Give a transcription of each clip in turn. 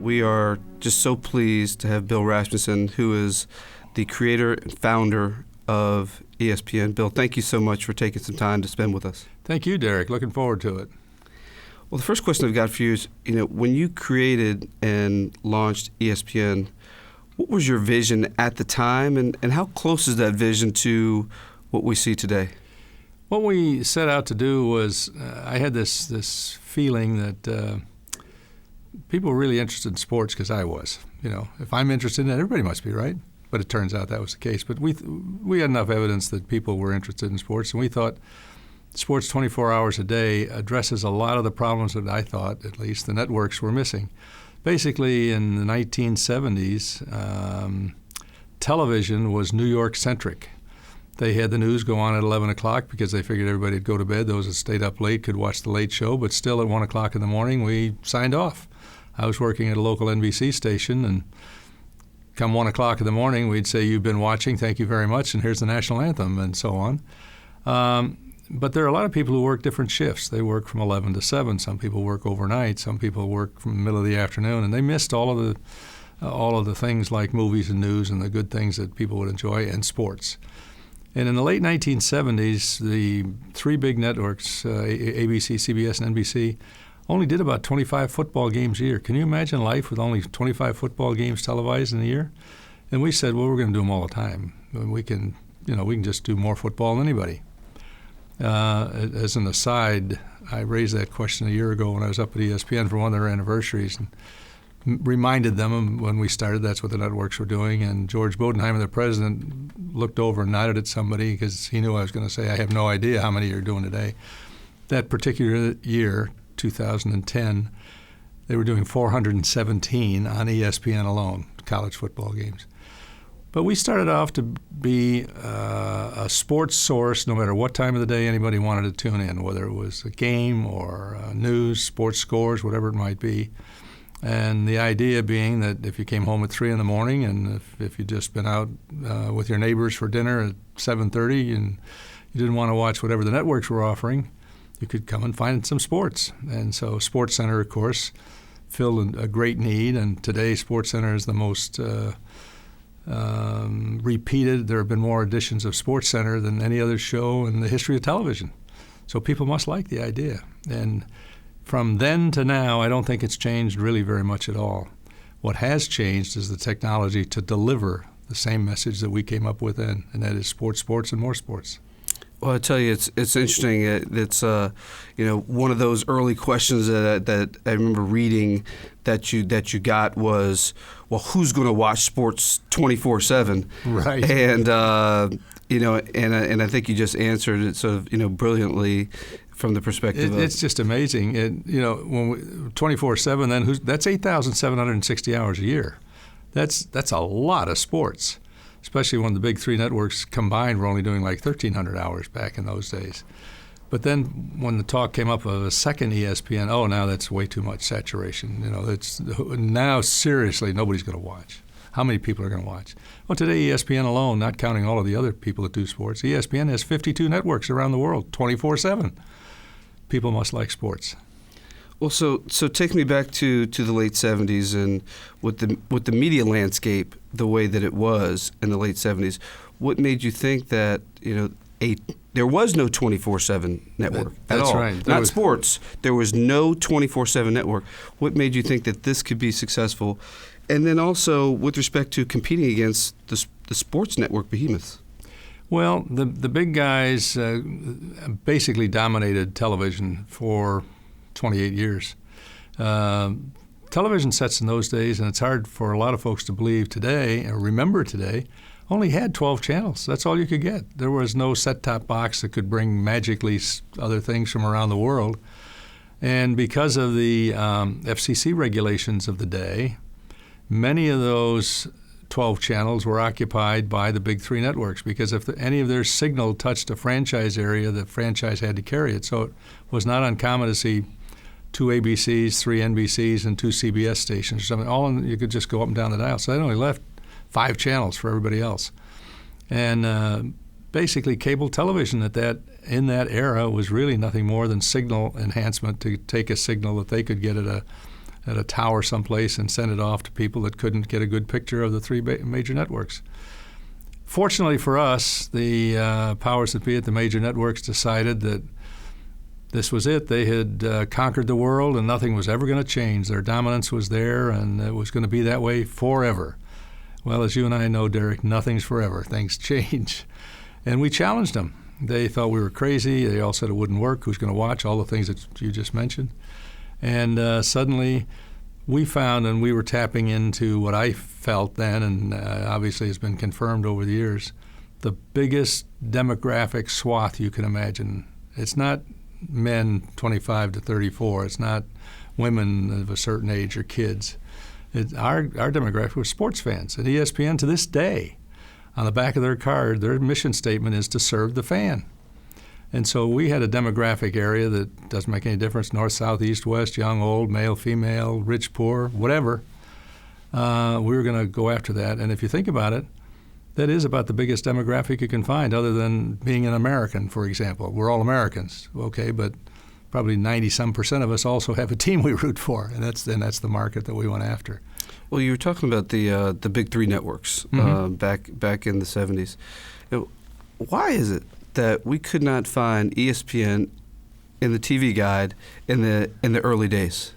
we are just so pleased to have Bill Rasmussen, who is the creator and founder of ESPN. Bill, thank you so much for taking some time to spend with us. Thank you, Derek. Looking forward to it. Well, the first question I've got for you is, when you created and launched ESPN, what was your vision at the time, and how close is that vision to what we see today? What we set out to do was, I had this feeling that people were really interested in sports because I was. If I'm interested in it, everybody must be, right? But it turns out that was the case. But we had enough evidence that people were interested in sports, and we thought sports 24 hours a day addresses a lot of the problems that I thought, at least, the networks were missing. Basically, in the 1970s, television was New York-centric. They had the news go on at 11 o'clock because they figured everybody would go to bed. Those that stayed up late could watch the late show, but still at 1 o'clock in the morning, we signed off. I was working at a local NBC station, and come 1 o'clock in the morning, we'd say, "You've been watching, thank you very much, and here's the national anthem," and so on. But there are a lot of people who work different shifts. They work from 11 to 7. Some people work overnight. Some people work from the middle of the afternoon, and they missed all of the things like movies and news and the good things that people would enjoy, and sports. And in the late 1970s, the three big networks, ABC, CBS, and NBC, only did about 25 football games a year. Can you imagine life with only 25 football games televised in a year? And we said, well, we're going to do them all the time. We can just do more football than anybody. As an aside, I raised that question a year ago when I was up at ESPN for one of their anniversaries, and reminded them when we started that's what the networks were doing. And George Bodenheimer, the president, looked over and nodded at somebody because he knew I was going to say, I have no idea how many you're doing today. That particular year, 2010, they were doing 417 on ESPN alone, college football games. But we started off to be a sports source no matter what time of the day anybody wanted to tune in, whether it was a game or news, sports scores, whatever it might be. And the idea being that if you came home at 3 in the morning and if you'd just been out with your neighbors for dinner at 7:30 and you didn't want to watch whatever the networks were offering, you could come and find some sports. And so SportsCenter, of course, filled a great need. And today SportsCenter is the most repeated. There have been more editions of SportsCenter than any other show in the history of television. So people must like the idea. And from then to now, I don't think it's changed really very much at all. What has changed is the technology to deliver the same message that we came up with then, and that is sports, sports, and more sports. Well, I tell you, it's interesting. It's one of those early questions that I remember reading that you got was, well, who's going to watch sports 24/7? Right. And and I think you just answered it sort of brilliantly from the perspective of it's just amazing. When we 24/7, then that's 8,760 hours a year. That's a lot of sports. Especially when the big three networks combined were only doing like 1,300 hours back in those days. But then when the talk came up of a second ESPN, now that's way too much saturation. Now seriously, nobody's going to watch. How many people are going to watch? Well, today ESPN alone, not counting all of the other people that do sports, ESPN has 52 networks around the world, 24/7. People must like sports. Well, so take me back to the late 70s and with the media landscape the way that it was in the late 70s. What made you think that there was no 24/7 network at all? That's right. Not sports. There was no 24/7 network. What made you think that this could be successful? And then also with respect to competing against the sports network behemoths. Well, the big guys basically dominated television for 28 years. Television sets in those days, and it's hard for a lot of folks to believe today, or remember today, only had 12 channels. That's all you could get. There was no set-top box that could bring magically other things from around the world. And because of the FCC regulations of the day, many of those 12 channels were occupied by the big three networks because if any of their signal touched a franchise area, the franchise had to carry it. So it was not uncommon to see 2 ABCs, 3 NBCs, and 2 CBS stations or something. You could just go up and down the dial. So that only left 5 channels for everybody else. And basically cable television in that era was really nothing more than signal enhancement to take a signal that they could get at at a tower someplace and send it off to people that couldn't get a good picture of the three major networks. Fortunately for us, the powers that be at the major networks decided that this was it. They had conquered the world, and nothing was ever going to change. Their dominance was there, and it was going to be that way forever. Well, as you and I know, Derek, nothing's forever. Things change. And we challenged them. They thought we were crazy. They all said it wouldn't work. Who's going to watch all the things that you just mentioned? And suddenly we found, and we were tapping into what I felt then, and obviously has been confirmed over the years, the biggest demographic swath you can imagine. It's not men 25 to 34. It's not women of a certain age or kids. Our demographic was sports fans. And ESPN, to this day, on the back of their card, their mission statement is to serve the fan. And so we had a demographic area that doesn't make any difference, north, south, east, west, young, old, male, female, rich, poor, whatever. We were going to go after that. And if you think about it, that is about the biggest demographic you can find, other than being an American, for example. We're all Americans, okay, but probably 90-some% of us also have a team we root for, and that's the market that we went after. Well, you were talking about the big three networks back in the 70s. Why is it that we could not find ESPN in the TV guide in the early days?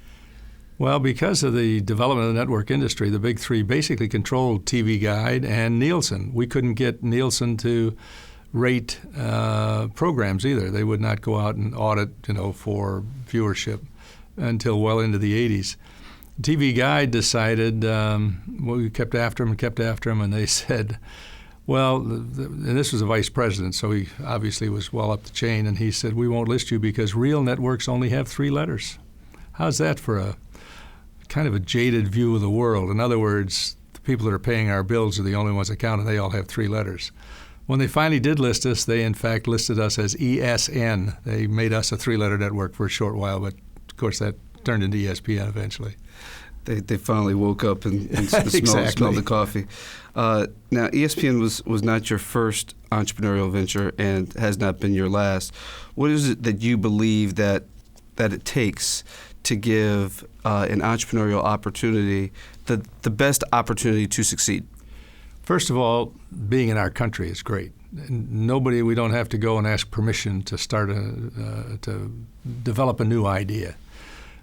Well, because of the development of the network industry, the big three basically controlled TV Guide and Nielsen. We couldn't get Nielsen to rate programs either. They would not go out and audit, for viewership until well into the 80s. TV Guide decided, we kept after them, and they said, well, and this was a vice president, so he obviously was well up the chain, and he said, we won't list you because real networks only have 3 letters. How's that for a kind of a jaded view of the world? In other words, the people that are paying our bills are the only ones that count, and they all have 3 letters. When they finally did list us, they in fact listed us as ESN. They made us a 3-letter network for a short while, but of course that turned into ESPN eventually. They finally woke up and Exactly. smelled the coffee. Now, ESPN was not your first entrepreneurial venture and has not been your last. What is it that you believe that it takes to give an entrepreneurial opportunity the best opportunity to succeed? First of all, being in our country is great. We don't have to go and ask permission to start to develop a new idea.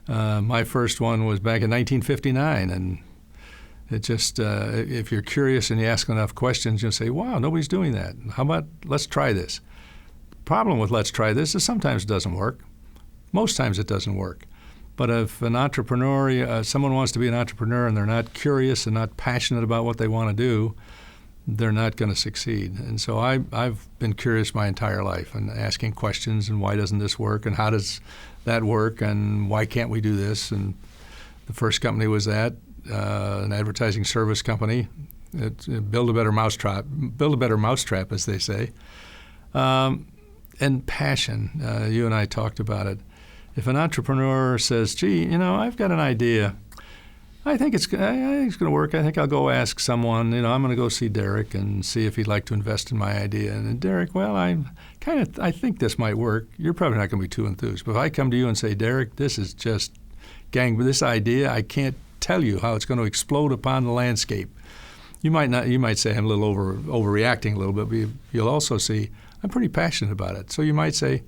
My first one was back in 1959, and it just, if you're curious and you ask enough questions, you'll say, wow, nobody's doing that. How about let's try this? The problem with let's try this is sometimes it doesn't work. Most times it doesn't work. But if an entrepreneur, someone wants to be an entrepreneur and they're not curious and not passionate about what they want to do, they're not going to succeed. And so I've been curious my entire life and asking questions, and why doesn't this work, and how does that work, and why can't we do this? And the first company was that, an advertising service company. Build a better mousetrap, as they say. And passion. You and I talked about it. If an entrepreneur says, gee, I've got an idea. I think it's going to work. I think I'll go ask someone. I'm going to go see Derek and see if he'd like to invest in my idea. And Derek, well, I think this might work. You're probably not going to be too enthused. But if I come to you and say, Derek, this is just this idea, I can't tell you how it's going to explode upon the landscape. You might say I'm a little overreacting a little bit, but you'll also see I'm pretty passionate about it. So you might say,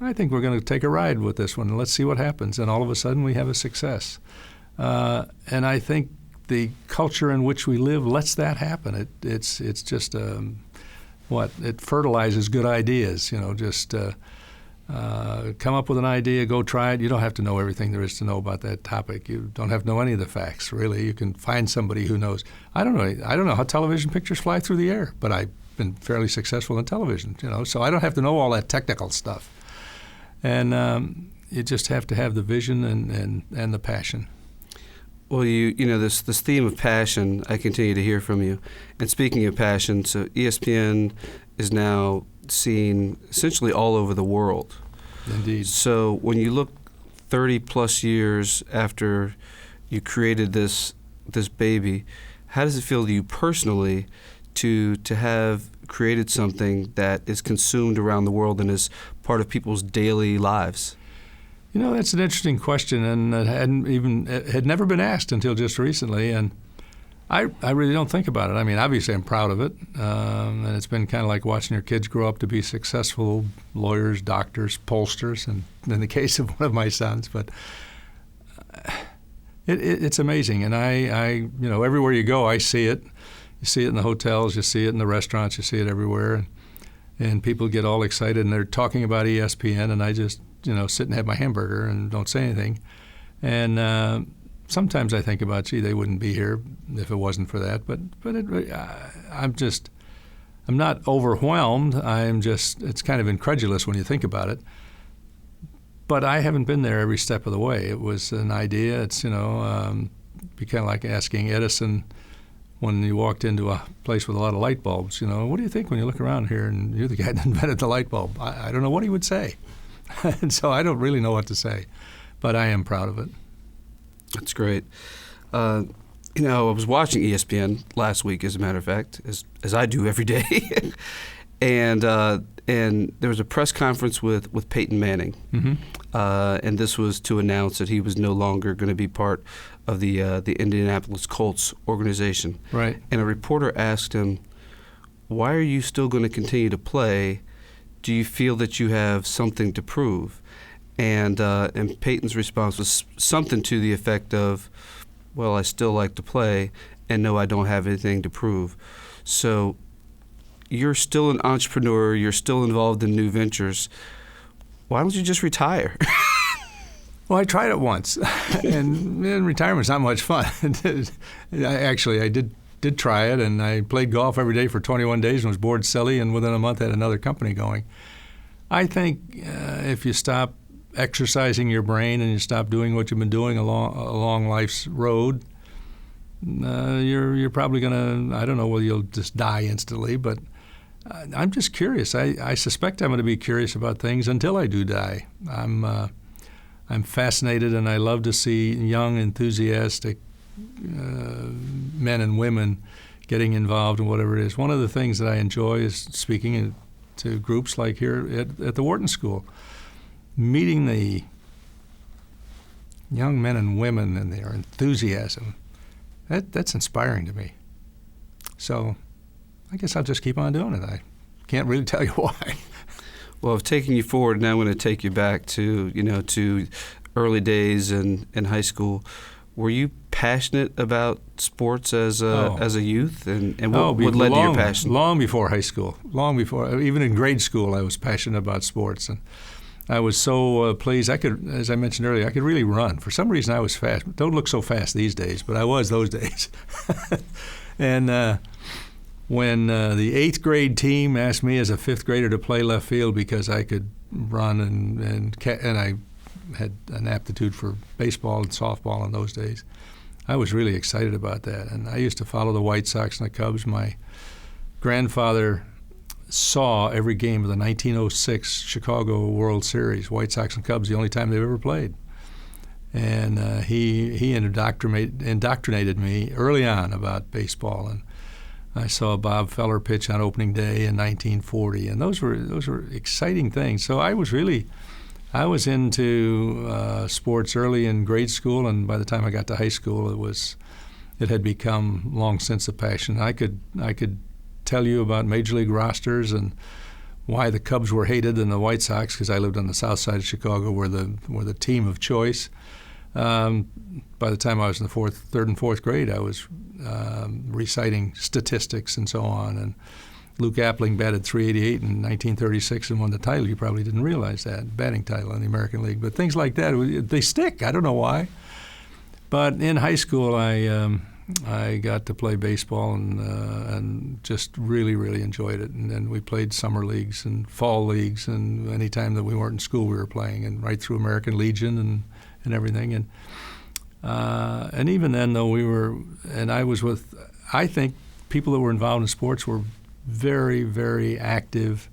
I think we're going to take a ride with this one and let's see what happens. And all of a sudden we have a success. And I think the culture in which we live lets that happen. It's just it fertilizes good ideas. Come up with an idea, go try it. You don't have to know everything there is to know about that topic. You don't have to know any of the facts, really. You can find somebody who knows. I don't know how television pictures fly through the air, but I've been fairly successful in television, so I don't have to know all that technical stuff. And you just have to have the vision and the passion. Well, this theme of passion, I continue to hear from you. And speaking of passion, so ESPN is now seen essentially all over the world. Indeed. So when you look 30 plus years after you created this baby, how does it feel to you personally to have created something that is consumed around the world and is part of people's daily lives? That's an interesting question, and it had never been asked until just recently, and I really don't think about it. I mean, obviously I'm proud of it, and it's been kind of like watching your kids grow up to be successful lawyers, doctors, pollsters, and in the case of one of my sons. But it's amazing, and I everywhere you go, I see it. You see it in the hotels, you see it in the restaurants, you see it everywhere, and people get all excited, and they're talking about ESPN, and I just sit and have my hamburger and don't say anything. And sometimes I think about, gee, they wouldn't be here if it wasn't for that. But I'm not overwhelmed. It's kind of incredulous when you think about it. But I haven't been there every step of the way. It was an idea. It's, be kind of like asking Edison when you walked into a place with a lot of light bulbs, what do you think when you look around here and you're the guy that invented the light bulb? I don't know what he would say. And so I don't really know what to say. But I am proud of it. That's great. I was watching ESPN last week, as a matter of fact, as I do every day, and there was a press conference with Peyton Manning, and this was to announce that he was no longer going to be part of the Indianapolis Colts organization. Right. And a reporter asked him, "Why are you still going to continue to play? Do you feel that you have something to prove?" And Peyton's response was something to the effect of, "Well, I still like to play, and no, I don't have anything to prove." So you're still an entrepreneur. You're still involved in new ventures. Why don't you just retire? Well, I tried it once, and retirement's not much fun. I did try it, and I played golf every day for 21 days and was bored silly, and within a month had another company going. I think if you stop exercising your brain and you stop doing what you've been doing along life's road, you're probably going to, I don't know whether you'll just die instantly, but I'm just curious. I suspect I'm going to be curious about things until I do die. I'm fascinated, and I love to see young, enthusiastic men and women getting involved in whatever it is. One of the things that I enjoy is speaking to groups like here at the Wharton School, meeting the young men and women and their enthusiasm. That's inspiring to me. So I guess I'll just keep on doing it. I can't really tell you why. Well, I've taken you forward, and now I'm going to take you back to to early days in high school. Were you passionate about sports as a youth, and what led to your passion? Long before high school, even in grade school, I was passionate about sports, and I was so pleased. As I mentioned earlier, I could really run. For some reason, I was fast. Don't look so fast these days, but I was those days. And when the 8th grade team asked me as a 5th grader to play left field because I could run and I had an aptitude for baseball and softball in those days, I was really excited about that. And I used to follow the White Sox and the Cubs. My grandfather saw every game of the 1906 Chicago World Series, White Sox and Cubs, the only time they've ever played. And he indoctrinated me early on about baseball. And I saw Bob Feller pitch on opening day in 1940, and those were exciting things. So I was into sports early in grade school, and by the time I got to high school, it had become long since a passion. I could tell you about major league rosters and why the Cubs were hated than the White Sox, because I lived on the south side of Chicago, where the team of choice. By the time I was in the 3rd and 4th grade, I was reciting statistics and so on. And Luke Appling batted .388 in 1936 and won the title. You probably didn't realize that, batting title in the American League. But things like that, they stick. I don't know why. But in high school, I got to play baseball and just really, really enjoyed it. And then we played summer leagues and fall leagues, and any time that we weren't in school, we were playing, and right through American Legion and everything. And even then, though, I think people that were involved in sports were very, very active,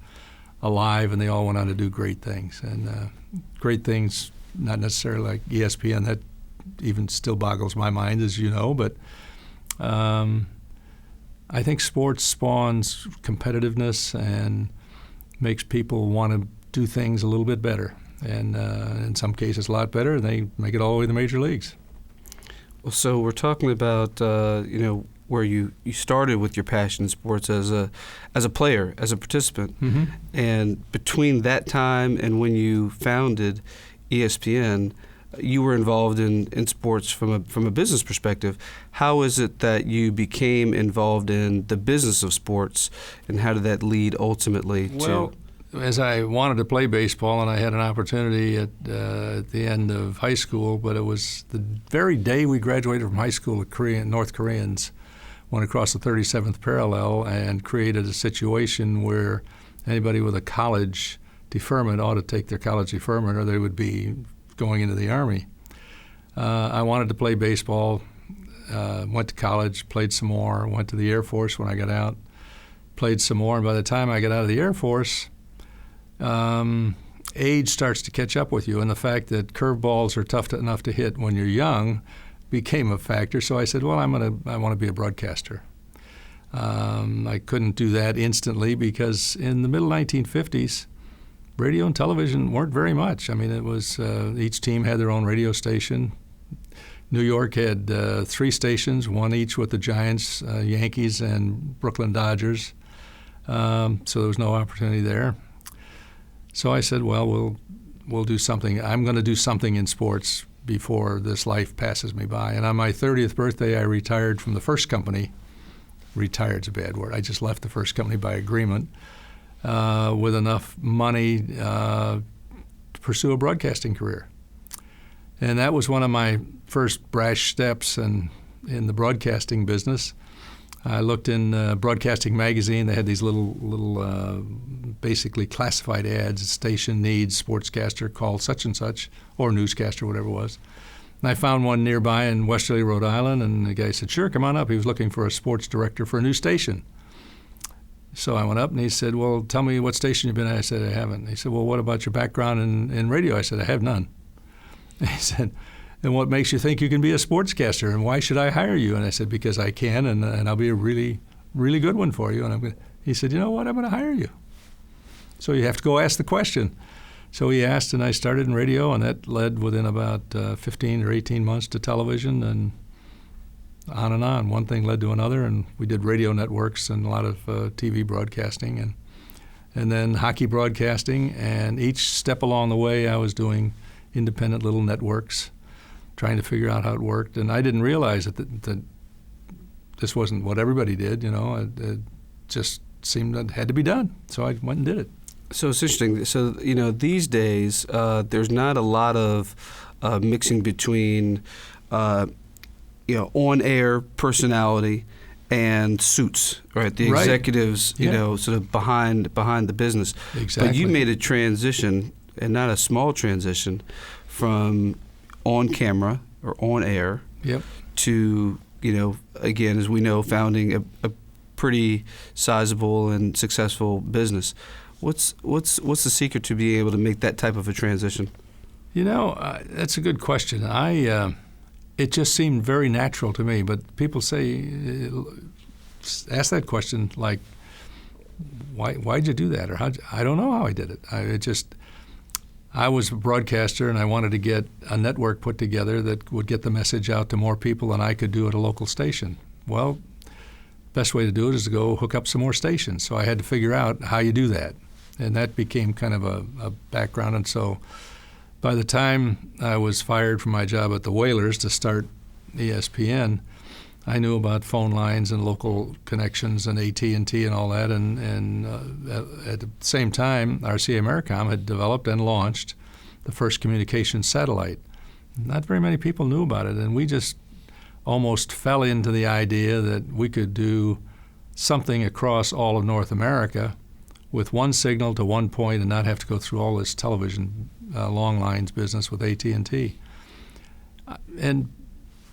alive, and they all went on to do great things. And great things, not necessarily like ESPN, that even still boggles my mind, as you know, but I think sports spawns competitiveness and makes people want to do things a little bit better. And in some cases a lot better, and they make it all the way to the major leagues. Well, so we're talking about where you started with your passion in sports as a player, as a participant, Mm-hmm. and between that time and when you founded ESPN, you were involved in sports from a business perspective. How is it that you became involved in the business of sports, and how did that lead ultimately to? Well, as I wanted to play baseball, and I had an opportunity at the end of high school, but it was the very day we graduated from high school, North Koreans went across the 37th parallel and created a situation where anybody with a college deferment ought to take their college deferment, or they would be going into the Army. I wanted to play baseball, went to college, played some more, went to the Air Force when I got out, played some more, and by the time I got out of the Air Force, age starts to catch up with you, and the fact that curveballs are tough enough to hit when you're young became a factor. So I said, well, I want to be a broadcaster. I couldn't do that instantly because in the middle 1950s, radio and television weren't very much. I mean, it was each team had their own radio station. New York had 3 stations, one each with the Giants, Yankees, and Brooklyn Dodgers. So there was no opportunity there. So I said, well, we'll do something. I'm going to do something in sports before this life passes me by. And on my 30th birthday, I retired from the first company. Retired's a bad word. I just left the first company by agreement with enough money to pursue a broadcasting career. And that was one of my first brash steps in the broadcasting business. I looked in Broadcasting Magazine. They had these little basically classified ads. Station needs sportscaster called such and such, or newscaster, whatever it was. And I found one nearby in Westerly, Rhode Island, and the guy said, sure, come on up. He was looking for a sports director for a new station. So I went up, and he said, well, tell me what station you've been at. I said, I haven't. He said, well, what about your background in radio? I said, I have none. And he said, and what makes you think you can be a sportscaster, and why should I hire you? And I said, because I can, and I'll be a really, really good one for you. And he said, you know what, I'm going to hire you. So you have to go ask the question. So he asked, and I started in radio, and that led within about 15 or 18 months to television, and on. One thing led to another, and we did radio networks and a lot of TV broadcasting, and then hockey broadcasting. And each step along the way, I was doing independent little networks, trying to figure out how it worked. And I didn't realize that this wasn't what everybody did, It just seemed that it had to be done. So I went and did it. So it's interesting. So, these days, there's not a lot of mixing between, on-air personality and suits, right? The executives, sort of behind the business. Exactly. But you made a transition, and not a small transition, from on camera or on air to, again, as we know, founding a pretty sizable and successful business. What's the secret to being able to make that type of a transition? That's a good question. It just seemed very natural to me. But people ask that question like, why'd you do that? Or I don't know how I did it. I was a broadcaster, and I wanted to get a network put together that would get the message out to more people than I could do at a local station. Well, best way to do it is to go hook up some more stations. So I had to figure out how you do that. And that became kind of a background. And so by the time I was fired from my job at the Whalers to start ESPN, I knew about phone lines and local connections and AT&T and all that. And at the same time, RCA Americom had developed and launched the first communications satellite. Not very many people knew about it, and we just almost fell into the idea that we could do something across all of North America with one signal to one point and not have to go through all this television long lines business with AT&T. And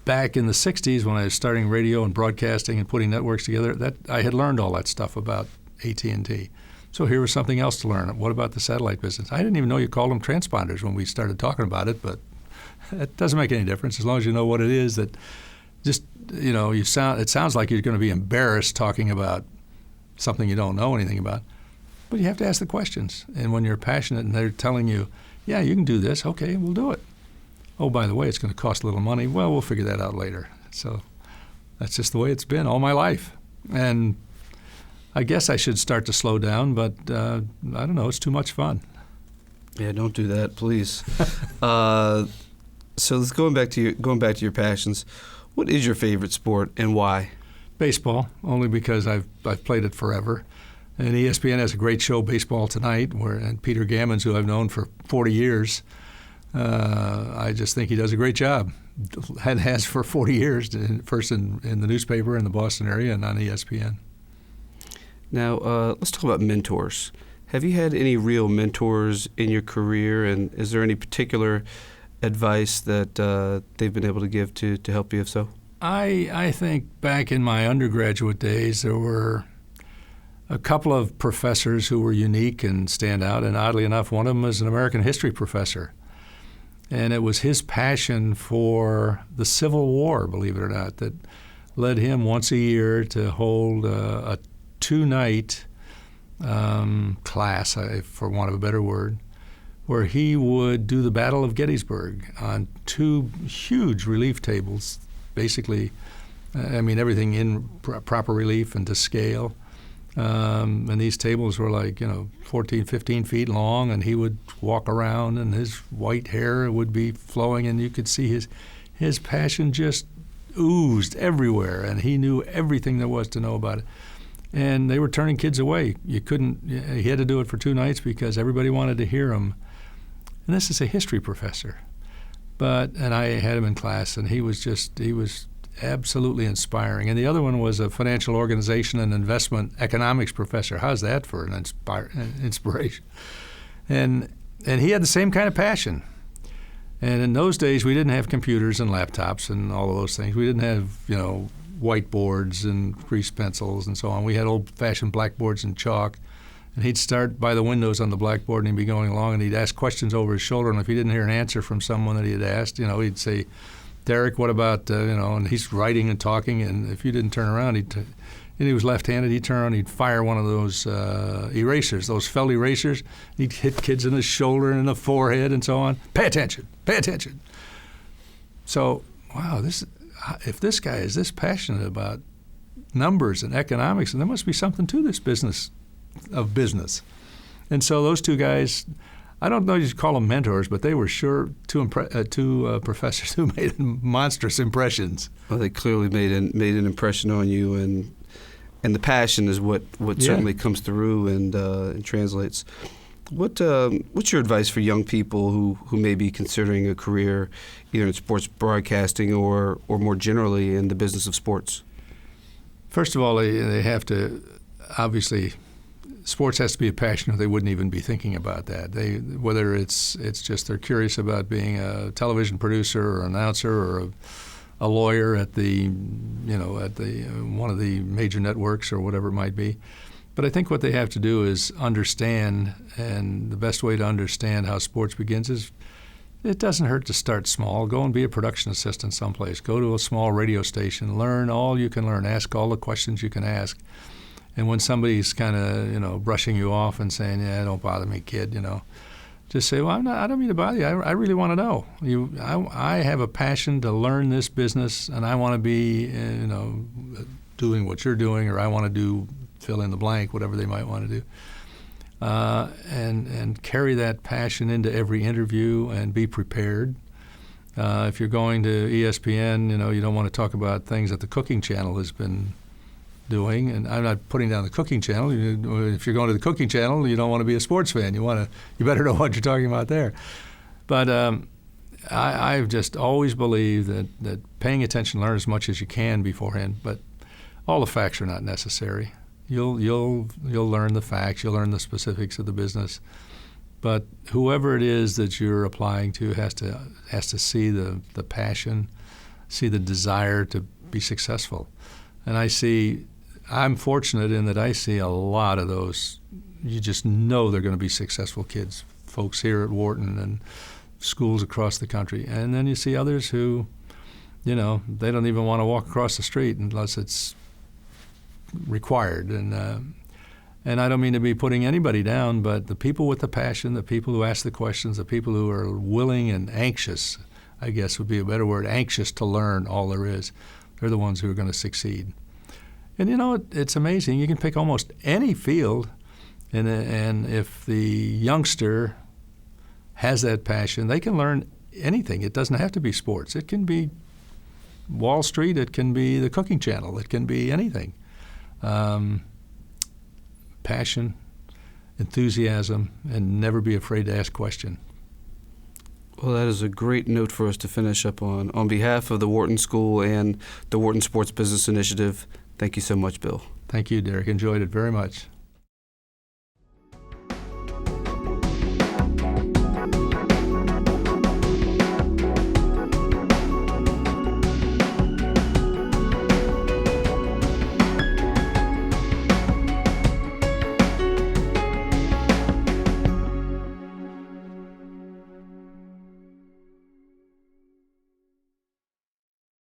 back in the 60s, when I was starting radio and broadcasting and putting networks together, that I had learned all that stuff about AT&T. So here was something else to learn. What about the satellite business? I didn't even know you called them transponders when we started talking about it, but it doesn't make any difference as long as you know what it is. That just, it sounds like you're going to be embarrassed talking about something you don't know anything about. But you have to ask the questions. And when you're passionate and they're telling you, Yeah, you can do this. Okay, we'll do it. Oh, by the way, it's going to cost a little money. Well, we'll figure that out later. So that's just the way it's been all my life. And I guess I should start to slow down, but I don't know. It's too much fun. Yeah, don't do that, please. So going back to your passions, what is your favorite sport and why? Baseball, only because I've played it forever. And ESPN has a great show, Baseball Tonight, and Peter Gammons, who I've known for 40 years, I just think he does a great job. And has for 40 years, first in the newspaper in the Boston area and on ESPN. Now, let's talk about mentors. Have you had any real mentors in your career, and is there any particular advice that they've been able to give to help you, if so? I think back in my undergraduate days, there were a couple of professors who were unique and stand out, and oddly enough, one of them was an American history professor. And it was his passion for the Civil War, believe it or not, that led him once a year to hold a 2-night class, for want of a better word, where he would do the Battle of Gettysburg on 2 huge relief tables, basically, everything in proper relief and to scale. And these tables were like, 14, 15 feet long, and he would walk around, and his white hair would be flowing, and you could see his passion just oozed everywhere, and he knew everything there was to know about it. And they were turning kids away. He had to do it for 2 nights because everybody wanted to hear him. And this is a history professor. And I had him in class, and he was absolutely inspiring. And the other one was a financial organization and investment economics professor. How's that for an inspiration? And he had the same kind of passion. And in those days, we didn't have computers and laptops and all of those things. We didn't have, whiteboards and grease pencils and so on. We had old-fashioned blackboards and chalk. And he'd start by the windows on the blackboard, and he'd be going along, and he'd ask questions over his shoulder. And if he didn't hear an answer from someone that he had asked, he'd say, Derek, what about, and he's writing and talking, and if you didn't turn around, and he was left-handed, he'd turn around, he'd fire one of those erasers, those felt erasers. He'd hit kids in the shoulder and in the forehead and so on. Pay attention, pay attention. So, wow, if this guy is this passionate about numbers and economics, then there must be something to this business. And so those 2 guys, I don't know if you call them mentors, but they were sure 2 professors who made monstrous impressions. Well, they clearly made an impression on you, and the passion is what certainly comes through and translates. What's your advice for young people who may be considering a career either in sports broadcasting or more generally in the business of sports? First of all, they have to, obviously, sports has to be a passion, or they wouldn't even be thinking about that. Whether it's just they're curious about being a television producer or announcer or a lawyer at one of the major networks or whatever it might be. But I think what they have to do is understand, and the best way to understand how sports begins is it doesn't hurt to start small. Go and be a production assistant someplace. Go to a small radio station. Learn all you can learn. Ask all the questions you can ask. And when somebody's kind of, brushing you off and saying, "Yeah, don't bother me, kid," just say, "Well, I don't mean to bother you. I really want to know. I have a passion to learn this business, and I want to be, doing what you're doing, or I want to do fill in the blank, whatever they might want to do." And carry that passion into every interview and be prepared. If you're going to ESPN, you don't want to talk about things that the cooking channel has been doing, and I'm not putting down the cooking channel. If you're going to the cooking channel, you don't want to be a sports fan. You better know what you're talking about there. But I've just always believed that paying attention, learn as much as you can beforehand. But all the facts are not necessary. You'll learn the facts. You'll learn the specifics of the business. But whoever it is that you're applying to has to see the passion, see the desire to be successful. And I'm fortunate in that I see a lot of those. You just know they're going to be successful kids, folks here at Wharton and schools across the country. And then you see others who, they don't even want to walk across the street unless it's required. And And I don't mean to be putting anybody down, but the people with the passion, the people who ask the questions, the people who are willing and anxious, I guess would be a better word, anxious to learn all there is, they're the ones who are going to succeed. And it's amazing. You can pick almost any field, and if the youngster has that passion, they can learn anything. It doesn't have to be sports. It can be Wall Street. It can be the cooking channel. It can be anything. Passion, enthusiasm, and never be afraid to ask questions. Well, that is a great note for us to finish up on. On behalf of the Wharton School and the Wharton Sports Business Initiative, thank you so much, Bill. Thank you, Derek. Enjoyed it very much.